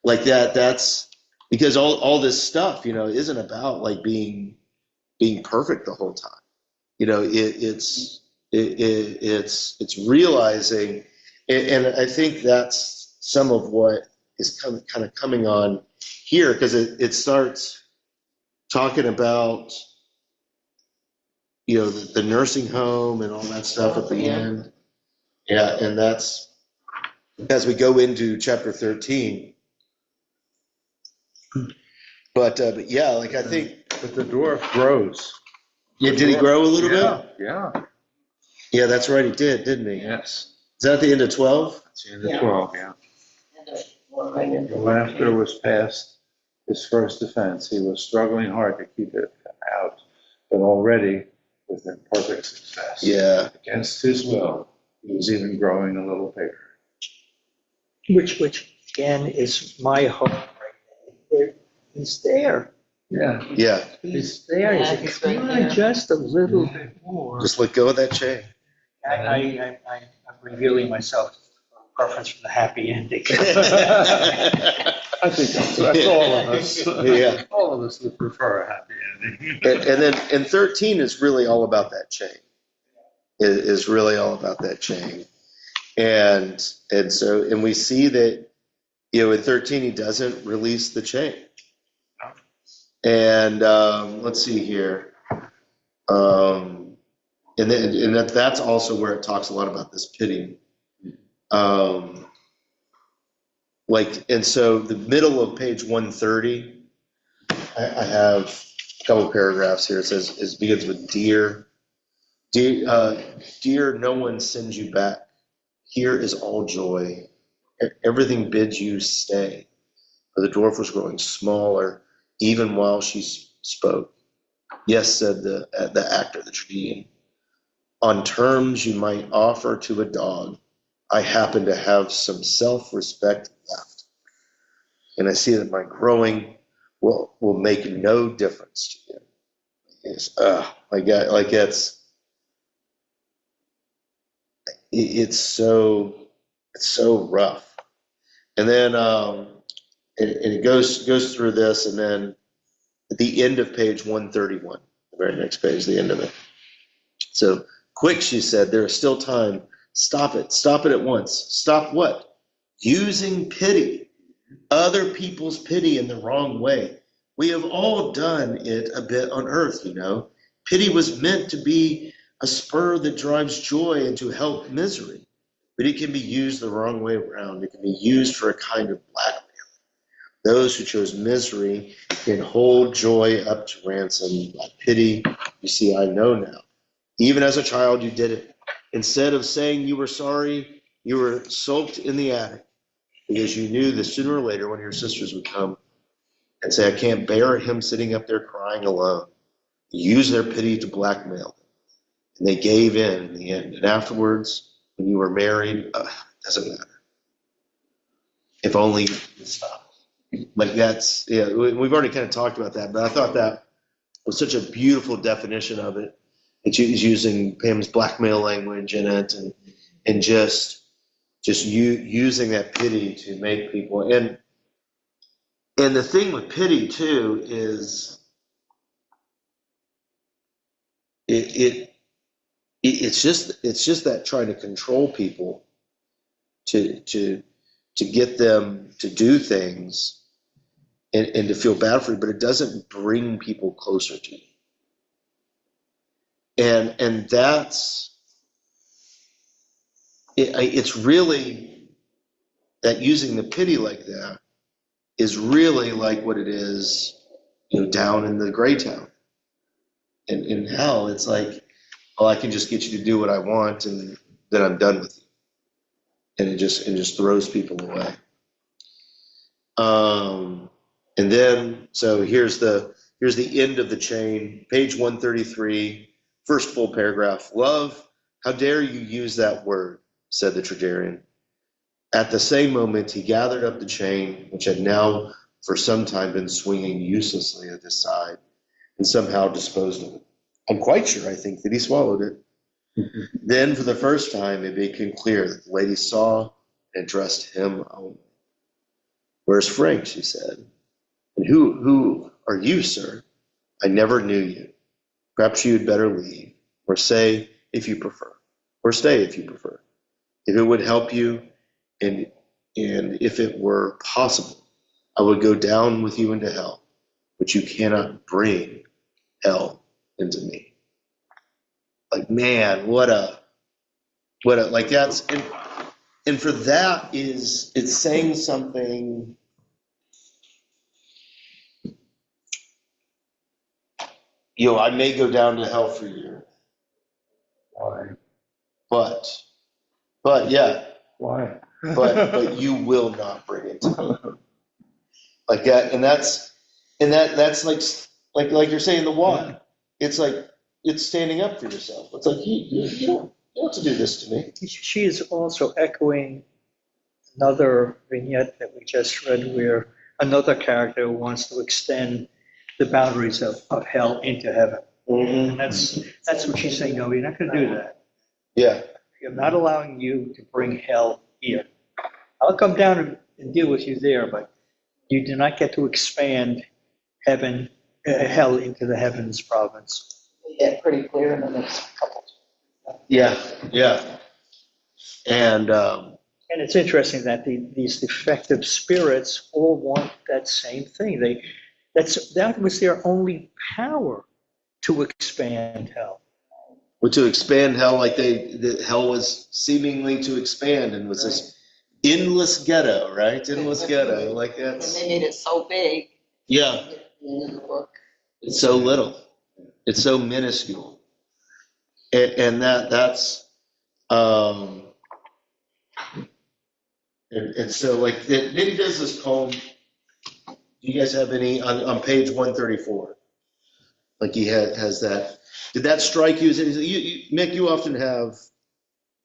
Speaker 1: Like that's because all this stuff, isn't about like being perfect the whole time. It's realizing, and I think that's some of what is kind of coming on here, because it starts talking about the nursing home and all that stuff at the end. Yeah, and that's as we go into chapter 13. But yeah, like I think.
Speaker 4: But the dwarf grows.
Speaker 1: Yeah, did he grow a little bit?
Speaker 4: Yeah.
Speaker 1: Yeah, that's right, he did, didn't he?
Speaker 4: Yes.
Speaker 1: Is that at the end of 12?
Speaker 4: That's the end of 12, yeah.
Speaker 2: Right.
Speaker 4: Laughter was past his first offense. He was struggling hard to keep it out, but already with perfect success.
Speaker 1: Yeah.
Speaker 4: Against his will, he was even growing a little bigger.
Speaker 3: Which again is my hope. He's there.
Speaker 4: Yeah.
Speaker 1: Yeah.
Speaker 3: He's there.
Speaker 2: Yeah,
Speaker 3: He's
Speaker 2: he's
Speaker 3: like,
Speaker 2: right
Speaker 3: come
Speaker 2: there.
Speaker 3: on, just a little bit more.
Speaker 1: Just let go of that chain.
Speaker 3: I'm revealing myself preference for the happy ending.
Speaker 4: I think that's all of us.
Speaker 1: Yeah.
Speaker 4: All of us would prefer a happy ending.
Speaker 1: And 13 is really all about that chain. Is really all about that chain. And we see that, in 13 he doesn't release the chain. And let's see here. That's also where it talks a lot about this pity. And so the middle of page 130, I have a couple of paragraphs here. It begins with dear. Dear, no one sends you back. Here is all joy. Everything bids you stay. For the dwarf was growing smaller, even while she spoke. Yes, said the actor, the tragedian. On terms you might offer to a dog, I happen to have some self-respect left. And I see that my growing will make no difference to you. Yes, my God, like it's so rough. And then it goes through this, and then at the end of page 131, the very next page, the end of it. So quick, she said, there is still time. Stop it at once. Stop what? Using pity, other people's pity in the wrong way. We have all done it a bit on earth, Pity was meant to be a spur that drives joy and to help misery, but it can be used the wrong way around. It can be used for a kind of blackmail. Those who chose misery can hold joy up to ransom. By pity, you see, I know now. Even as a child, you did it. Instead of saying you were sorry, you were sulked in the attic because you knew that sooner or later one of your sisters would come and say, I can't bear him sitting up there crying alone. Use their pity to blackmail them. And they gave in the end. And afterwards, when you were married, doesn't matter. If only you could stop. Like we've already kind of talked about that, but I thought that was such a beautiful definition of it. It's using Pam's blackmail language in it, and just using that pity to make people. And the thing with pity too is it's just that trying to control people to get them to do things and to feel bad for you, but it doesn't bring people closer to you. And that's it's really that using the pity like that is really like what it is, down in the gray town. In hell, it's like, oh, I can just get you to do what I want, and then I'm done with you. And it just throws people away. And then so here's the end of the chain, page 133, first full paragraph. Love, how dare you use that word, said the tragedian. At the same moment, he gathered up the chain, which had now for some time been swinging uselessly at his side, and somehow disposed of it. I'm quite sure, I think, that he swallowed it. Then, for the first time, it became clear that the lady saw and addressed him only. Where's Frank, she said. And who are you, sir? I never knew you. Perhaps you had better leave, or say if you prefer, or stay if you prefer. If it would help you, and if it were possible, I would go down with you into hell, but you cannot bring hell into me. Like, man, what a like that's and for that it's saying something. I may go down to hell for you.
Speaker 4: Why?
Speaker 1: But yeah,
Speaker 4: Why?
Speaker 1: but you will not bring it to me. Like that, and that's like you're saying the why. It's like it's standing up for yourself. It's like you don't have to do this to me.
Speaker 3: She is also echoing another vignette that we just read where another character wants to extend the boundaries of hell into heaven.
Speaker 1: Mm-hmm.
Speaker 3: And that's what she's saying. No, you're not going to do that.
Speaker 1: Yeah.
Speaker 3: I'm not allowing you to bring hell here. I'll come down and deal with you there, but You do not get to expand hell into the heavens province.
Speaker 2: Yeah, pretty clear in the next couple.
Speaker 1: Yeah, yeah. And
Speaker 3: And it's interesting that these defective spirits all want that same thing. That was their only power to expand hell.
Speaker 1: to expand hell, like that hell was seemingly to expand and was this endless ghetto, right? Endless ghetto, like
Speaker 2: And
Speaker 1: that's
Speaker 2: they made it so big.
Speaker 1: yeah.
Speaker 2: It didn't work.
Speaker 1: It's so little. It's so minuscule, and that's um, and so like then he does this poem. Do you guys have any on page 134? Like he has that. Did that strike you? Mick, you often have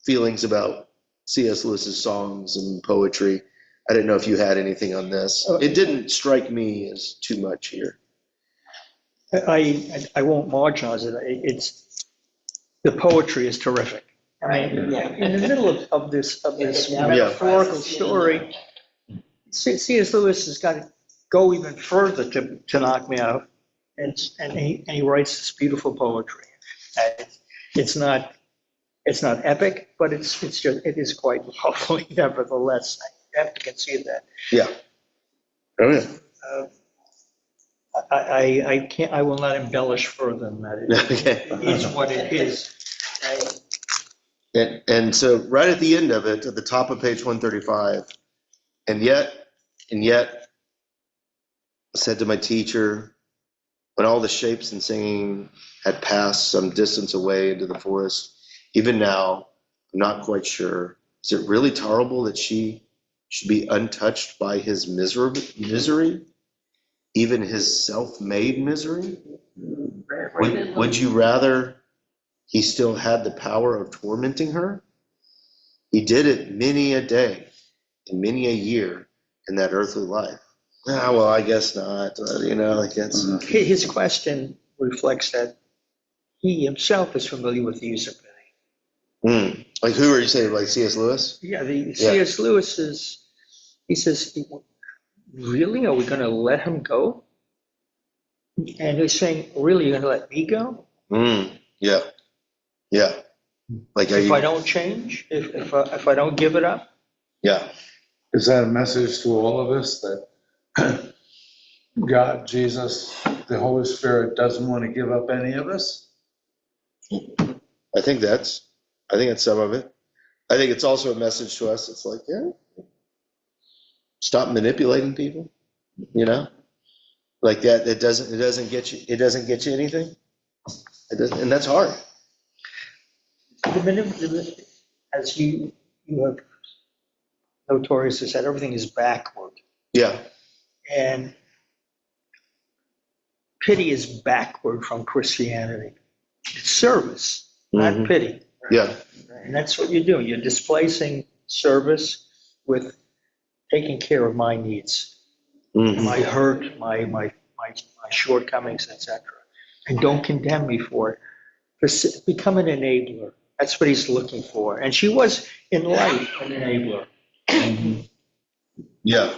Speaker 1: feelings about C.S. Lewis's songs and poetry. I didn't know if you had anything on this. It didn't strike me as too much here.
Speaker 3: I won't marginalize it. The poetry is terrific. I mean, in the middle of this metaphorical story, C.S. Lewis has got to go even further to knock me out, and he writes this beautiful poetry. It's not epic, but it is quite lovely nevertheless. You have to concede that.
Speaker 1: Yeah. Oh yeah.
Speaker 3: I will not embellish further than that.
Speaker 1: Okay.
Speaker 3: It is what it is.
Speaker 1: And so right at the end of it, at the top of page 135, and yet, I said to my teacher, when all the shapes and singing had passed some distance away into the forest, even now, I'm not quite sure. Is it really terrible that she should be untouched by his misery, even his self-made misery? Would you rather he still had the power of tormenting her? He did it many a day and many a year in that earthly life. Ah, well, I guess not. Like that's.
Speaker 3: His question reflects that he himself is familiar with the use of pity.
Speaker 1: Like who are you saying? Like C.S. Lewis?
Speaker 3: Yeah, C.S. Lewis he says, really, are we going to let him go? And he's saying, really, you're going to let me go?
Speaker 1: Yeah. Yeah. Like
Speaker 3: if I don't change, if I don't give it up?
Speaker 1: Yeah.
Speaker 4: Is that a message to all of us that God, Jesus, the Holy Spirit doesn't want to give up any of us?
Speaker 1: I think that's some of it. I think it's also a message to us. It's like, yeah, stop manipulating people. Like that. It doesn't get you. It doesn't get you anything. It doesn't, and that's hard.
Speaker 3: As you have notoriously said, everything is backward.
Speaker 1: Yeah.
Speaker 3: And pity is backward from Christianity. It's service, not pity.
Speaker 1: Yeah.
Speaker 3: And that's what you're doing. You're displacing service with taking care of my needs, my hurt, my shortcomings, etc. And don't condemn me for it. Become an enabler. That's what he's looking for. And she was, in life, an enabler.
Speaker 1: Yeah.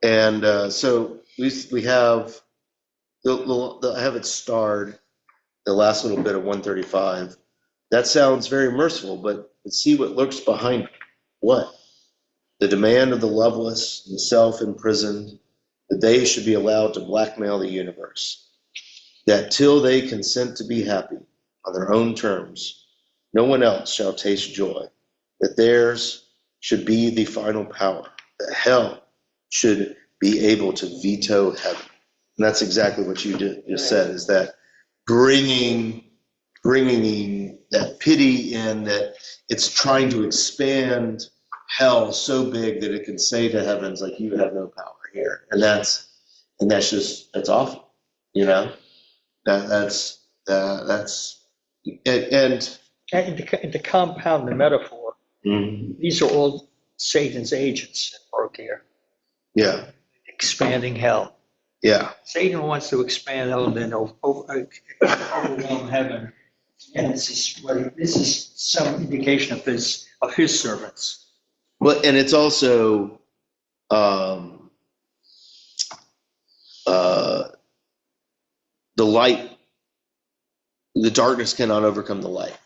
Speaker 1: And so we have I have it starred, the last little bit of 135. That sounds very merciful, but see what lurks behind it. What? The demand of the loveless and the self-imprisoned, that they should be allowed to blackmail the universe. That till they consent to be happy on their own terms, no one else shall taste joy. That theirs should be the final power. That hell should be able to veto heaven. And that's exactly what you just said, is that bringing that pity in, that it's trying to expand hell so big that it can say to heavens, like, you have no power here. And that's awful, that's
Speaker 3: And to compound the metaphor, these are all Satan's agents at work here.
Speaker 1: Yeah.
Speaker 3: Expanding hell.
Speaker 1: Yeah.
Speaker 3: Satan wants to expand hell and then overwhelm heaven. And this is some indication of his servants.
Speaker 1: But and it's also um, uh, the light, the darkness cannot overcome the light,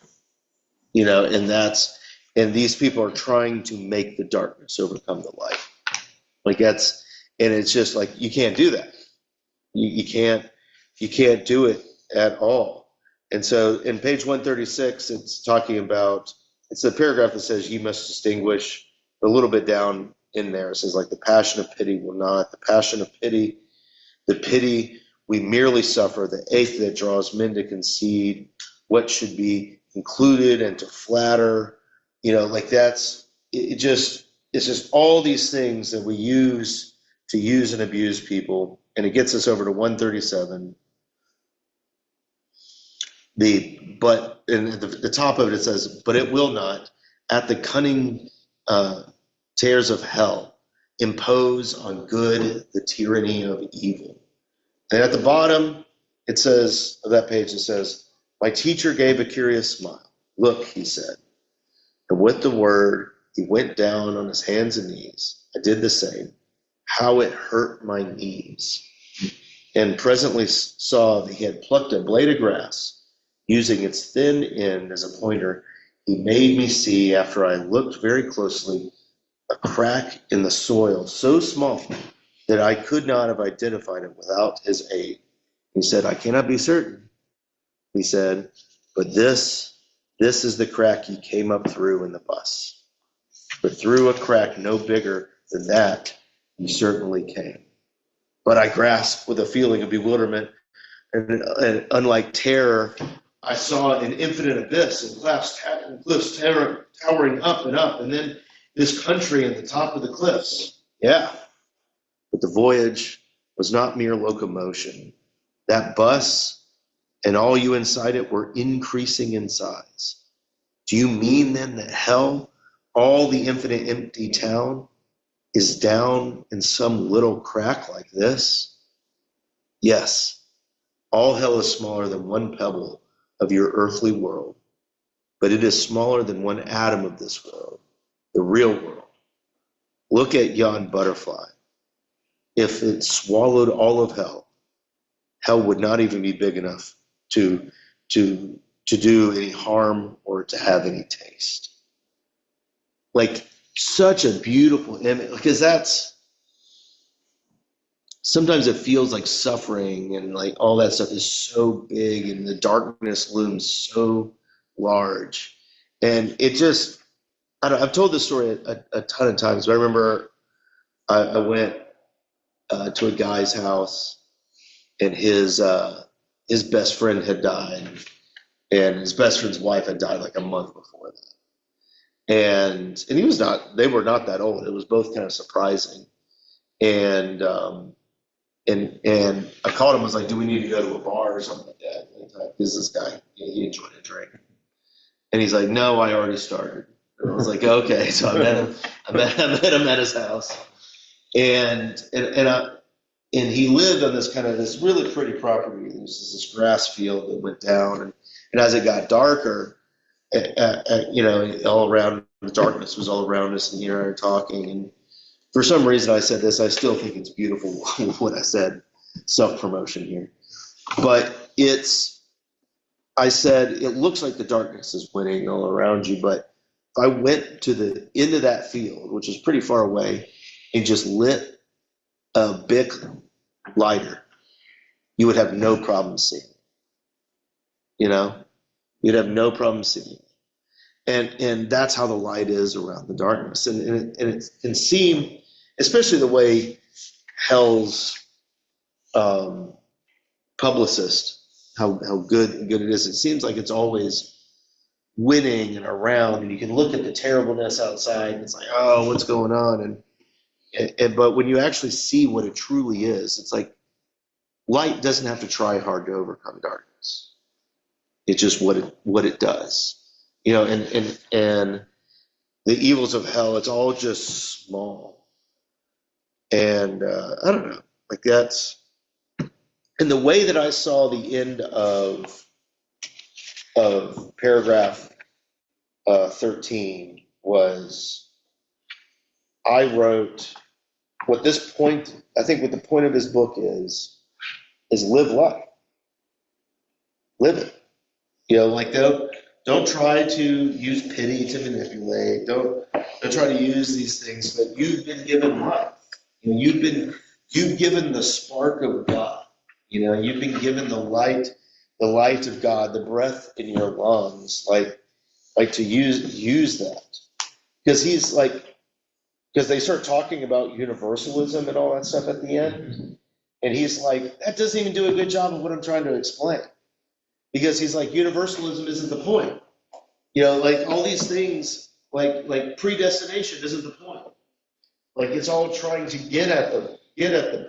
Speaker 1: and these people are trying to make the darkness overcome the light. Like and it's just like, you can't do that. You can't do it at all. And so in page 136, it's the paragraph that says, "You must distinguish," a little bit down in there. It says, like, "The passion of pity will not, the passion of pity, the pity we merely suffer, the ache that draws men to concede what should be included and to flatter," like it's just all these things that we use to use and abuse people. And it gets us over to 137. But in the top of it, it says, "But it will not, at the cunning tears of hell, impose on good the tyranny of evil." And at the bottom, it says, of that page, it says, "My teacher gave a curious smile. 'Look,' he said, and with the word, he went down on his hands and knees. I did the same. How it hurt my knees. And presently saw that he had plucked a blade of grass, using its thin end as a pointer. He made me see, after I looked very closely, a crack in the soil so small that I could not have identified it without his aid. He said, 'I cannot be certain,' he said, 'but this is the crack he came up through in the bus. But through a crack no bigger than that he certainly came.' But I grasped with a feeling of bewilderment, and unlike terror, I saw an infinite abyss and cliffs towering up and up, and then this country at the top of the cliffs. Yeah, but the voyage was not mere locomotion. That bus and all you inside it were increasing in size. Do you mean then that hell, all the infinite empty town, is down in some little crack like this? Yes, all hell is smaller than one pebble of your earthly world, but it is smaller than one atom of this world, the real world. Look at yon butterfly. If it swallowed all of hell, hell would not even be big enough to do any harm or to have any taste." Like, such a beautiful image, because sometimes it feels like suffering and like all that stuff is so big and the darkness looms so large. And it just, I've told this story a ton of times, but I remember I went to a guy's house, and his best friend had died, and his best friend's wife had died like a month before that. And they were not that old. It was both kind of surprising. And I called him, I was like, "Do we need to go to a bar or something like that?" Because this guy, he enjoyed a drink. And he's like, "No, I already started." And I was like, "Okay." So I met him. I met him at his house, and he lived on this really pretty property. There was this grass field that went down, and as it got darker, all around, the darkness was all around us, and here we were talking. And for some reason, I said this. I still think it's beautiful what I said. Self-promotion here, but I said, "It looks like the darkness is winning all around you, but if I went to the end of that field, which is pretty far away, and just lit a Bic lighter, you would have no problem seeing it. You'd have no problem seeing it." And that's how the light is around the darkness. And it can seem, especially the way hell's publicist, how good it is. It seems like it's always winning and around, and you can look at the terribleness outside, and it's like, oh, what's going on? But when you actually see what it truly is, it's like light doesn't have to try hard to overcome darkness. It's just what it does. And the evils of hell, it's all just small. And I don't know, like that's, and the way that I saw the end of paragraph 13 was, I wrote what this point, I think what the point of his book is live life. Live it. Like don't try to use pity to manipulate. Don't try to use these things, but you've been given life. You've given the spark of God. You've been given the light of God, the breath in your lungs, like to use that. Because they start talking about universalism and all that stuff at the end. And he's like, that doesn't even do a good job of what I'm trying to explain. Because he's like, universalism isn't the point. Like all these things, like predestination isn't the point. Like it's all trying to get at the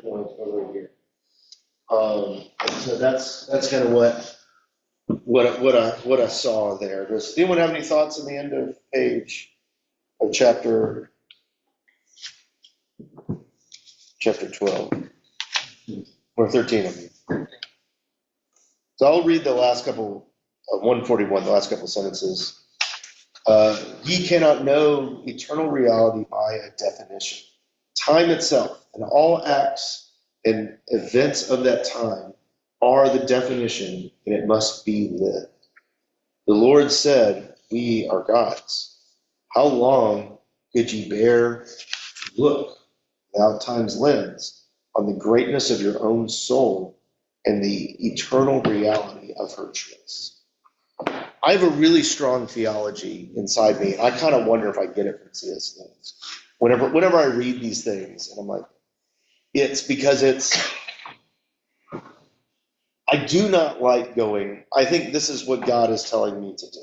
Speaker 1: point over here. And so that's kind of what I saw there. Does anyone have any thoughts on the end of chapter 12 or 13 of you? So I'll read the last couple, 141, the last couple sentences. Ye cannot know eternal reality by a definition. Time itself and all acts and events of that time are the definition, and it must be lived. The Lord said, we are gods. How long could ye bear to look without time's lens on the greatness of your own soul and the eternal reality of her choice? I have a really strong theology inside me. I kind of wonder if I get it from C.S. Lewis. Whenever I read these things, and I'm like, it's because I do not like going, I think this is what God is telling me to do.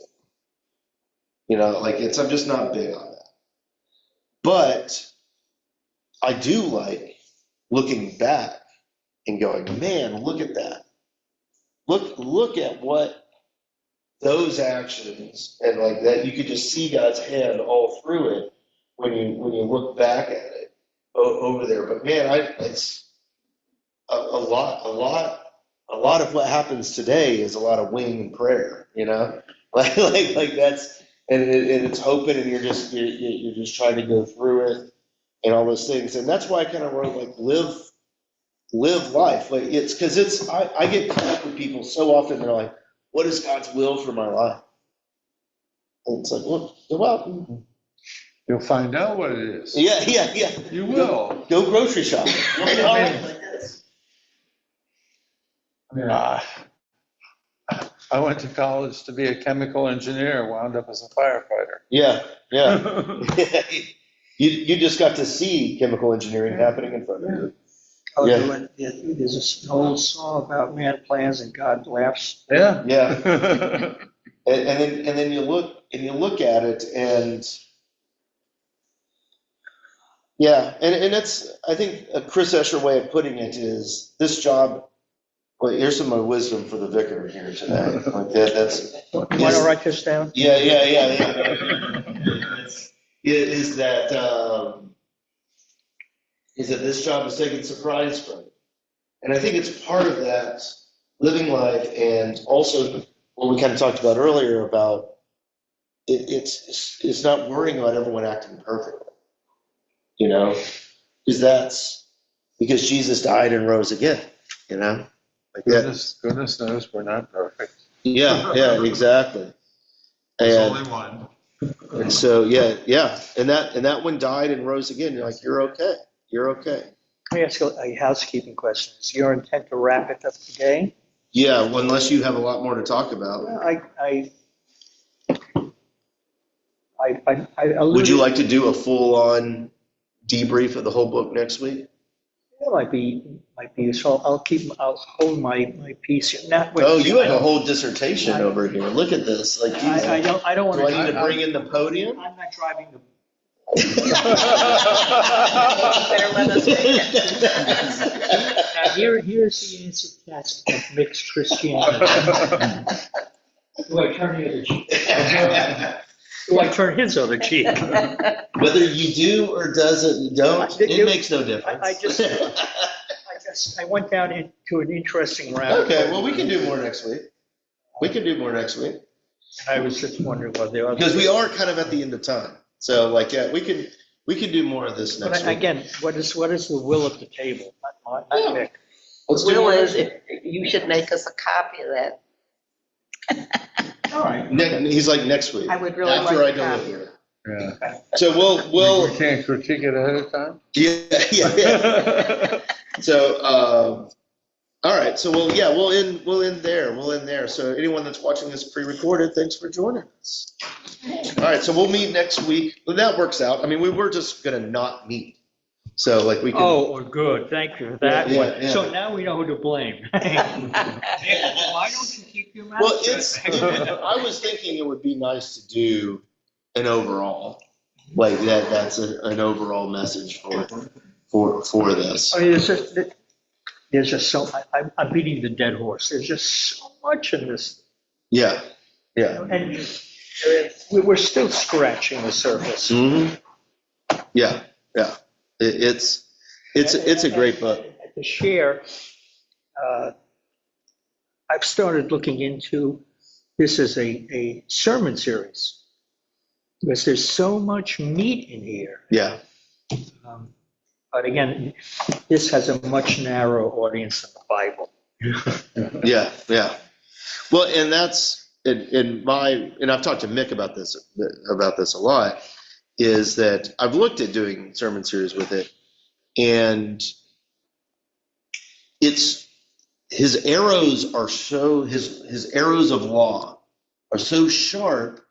Speaker 1: I'm just not big on that. But I do like looking back and going, man, look at that. Look at what those actions and like that, you could just see God's hand all through it when you look back at it over there. But man, it's a lot of what happens today is a lot of wing and prayer, like that's and it's hoping, and you're just trying to go through it and all those things, and that's why I kind of wrote like live life. Like it's because I get caught up with people so often. They're like, what is God's will for my life? And it's like, well,
Speaker 4: You'll find out what it is.
Speaker 1: yeah.
Speaker 4: You will.
Speaker 1: Go grocery shopping.
Speaker 4: I went to college to be a chemical engineer, wound up as a firefighter.
Speaker 1: Yeah. You just got to see chemical engineering happening in front of you.
Speaker 3: Oh,
Speaker 1: Yeah.
Speaker 3: There's an old song about man plans and God laughs.
Speaker 4: Yeah.
Speaker 1: And then you look at it, and yeah, and that's, I think, a Chris Escher way of putting it is this job. Well, here's some of my wisdom for the vicar here today. Like that's.
Speaker 3: You want to write this down?
Speaker 1: Yeah. Is that this job is taking surprise from you, and I think it's part of that living life, and also what we kind of talked about earlier about it's not worrying about everyone acting perfectly, because Jesus died and rose again, like
Speaker 4: Goodness knows we're not perfect.
Speaker 1: Yeah, exactly.
Speaker 4: There's
Speaker 1: And
Speaker 4: only one.
Speaker 1: and so and that one died and rose again. You're like, you're okay.
Speaker 3: Let me ask you a housekeeping question. Is your intent to wrap it up today?
Speaker 1: Yeah, well, unless you have a lot more to talk about.
Speaker 3: I
Speaker 1: Would you like to do a full-on debrief of the whole book next week?
Speaker 3: It might be useful. I'll hold my peace here.
Speaker 1: You have a whole dissertation over here. Look at this. Like, geez,
Speaker 3: I don't want
Speaker 1: do I need to bring in the podium?
Speaker 3: I'm not driving the.
Speaker 2: Better let us make it.
Speaker 3: Here's the answer test of mixed Christianity. Do I turn the other cheek? Do I turn his other cheek?
Speaker 1: Whether you do or don't, it makes no difference.
Speaker 3: I went down into an interesting rabbit hole.
Speaker 1: Okay, well, we can do more next week.
Speaker 3: I was just wondering what the other.
Speaker 1: Because we are kind of at the end of time. So, we can We can do more of this
Speaker 3: But
Speaker 1: next week.
Speaker 3: again, what is the will of the table? Not Nick.
Speaker 1: Let's do
Speaker 2: Will
Speaker 1: more
Speaker 2: is,
Speaker 1: next week.
Speaker 2: you should make us a copy of that.
Speaker 3: All right.
Speaker 1: He's like next week.
Speaker 2: I would really
Speaker 1: after
Speaker 2: like
Speaker 1: I
Speaker 2: a copy.
Speaker 1: deliver.
Speaker 4: Yeah.
Speaker 1: So we'll
Speaker 4: We can't critique it ahead of time?
Speaker 1: yeah. So all right. So we'll end there. So anyone that's watching this pre-recorded, thanks for joining us. All right. So we'll meet next week. Well, that works out. I mean, we were just gonna not meet. So like we can.
Speaker 3: Oh, good. Thank you for that
Speaker 1: Yeah,
Speaker 3: one.
Speaker 1: yeah.
Speaker 3: So now we know who to blame. Why don't you keep your mouth
Speaker 1: Well,
Speaker 3: shut?
Speaker 1: I was thinking it would be nice to do an overall, like that's an overall message for this.
Speaker 3: I mean, there's just so, I'm beating the dead horse. There's just so much in this.
Speaker 1: Yeah, yeah.
Speaker 3: And we're still scratching the surface.
Speaker 1: Hmm. Yeah, yeah. It's a great book.
Speaker 3: To share, I've started looking into this as a sermon series because there's so much meat in here.
Speaker 1: Yeah,
Speaker 3: But again, this has a much narrower audience than the Bible.
Speaker 1: yeah, yeah. Well, and that's and I've talked to Mick about this a lot. Is that I've looked at doing sermon series with it, and it's his arrows of law are so sharp,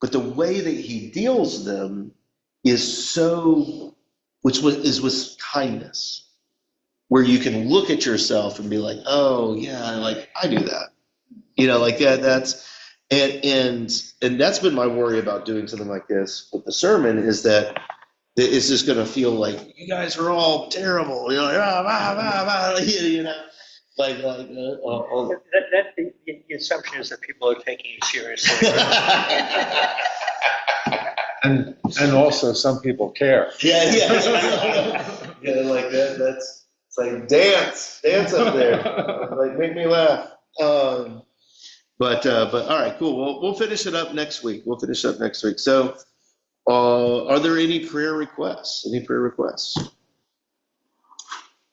Speaker 1: but the way that he deals them is so, is with kindness, where you can look at yourself and be like, oh yeah, like I do that, like that's. And that's been my worry about doing something like this with the sermon is that it's just going to feel like you guys are all terrible, like
Speaker 3: The assumption is that people are taking you seriously.
Speaker 4: And also some people care.
Speaker 1: yeah, like that's it's like dance up there, like make me laugh. But all right, cool. We'll finish it up next week. So, are there any prayer requests?